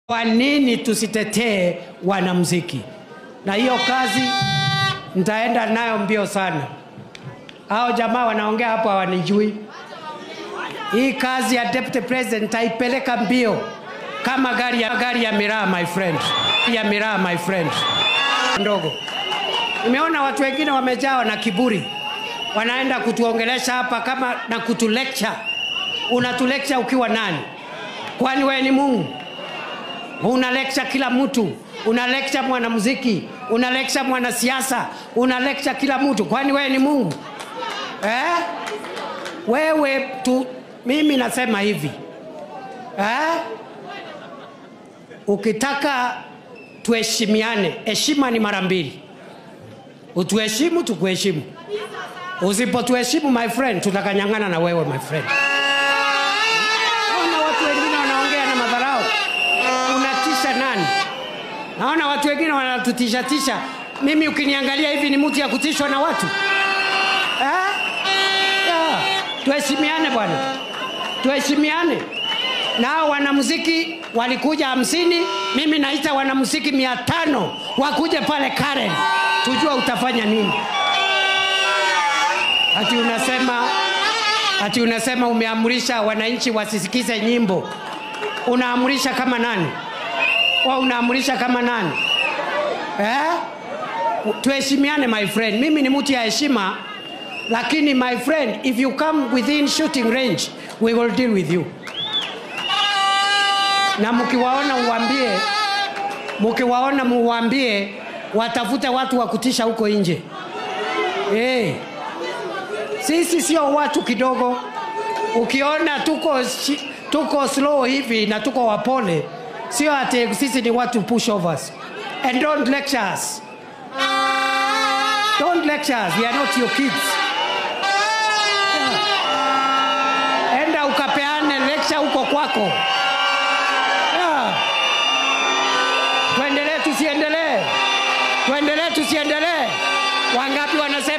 Kwa nini tusitetee wanamuziki? Na hiyo kazi nitaenda nayo mbio sana. Hao jamaa wanaongea hapo hawanijui. Hii kazi ya deputy president taipeleka mbio kama gari ya miraa my friend. Ya miraa my friend. Ndogo. Nimeona watu wengine wamejaa na kiburi. Wanaenda kutuongelesha hapa kama na kutulecture. Unatulecture ukiwa nani? Kwani wewe ni Mungu? Una lecture kila mtu, una lecture mwanamuziki, una lecture mwanasiasa, una lecture kila mtu. Kwani wewe ni Mungu? Wewe tu, mimi nasema hivi. Ukitaka tuheshimiane, heshima ni mara mbili. Utuheshimu, tukuheshimu. Usipotuheshimu my friend, tutakanyang'ana na wewe my friend. Naona watu wengine wanaongea na madharau. Unatisha nani? Naona watu wengine wanatutisha. Mimi ukiniangalia hivi ni mtu ya kutishwa na watu? Tuheshimiane bwana. Tuheshimiane. Nao wanamuziki walikuja 50, mimi naita wanamuziki 500 wakuje pale Karen. Tujua utafanya nini? Ati unasema umeamrisha wananchi wasisikize nyimbo. Unaamrisha kama nani? Unaamrisha kama nani? Tuheshimiane my friend. Mimi ni mtu ya heshima, lakini my friend, if you come within shooting range, we will deal with you. Na mkiwaona muambie watafute watu wa kutisha huko nje. Sisi sio watu kidogo. Ukiona tuko slow hivi na tuko wapole, sio ati sisi ni watu pushovers. And don't lecture us. Don't lecture us. We are not your kids. Enda ukapeane lecture huko kwako. Tuendelee tusiendelee? Wangapi wanasema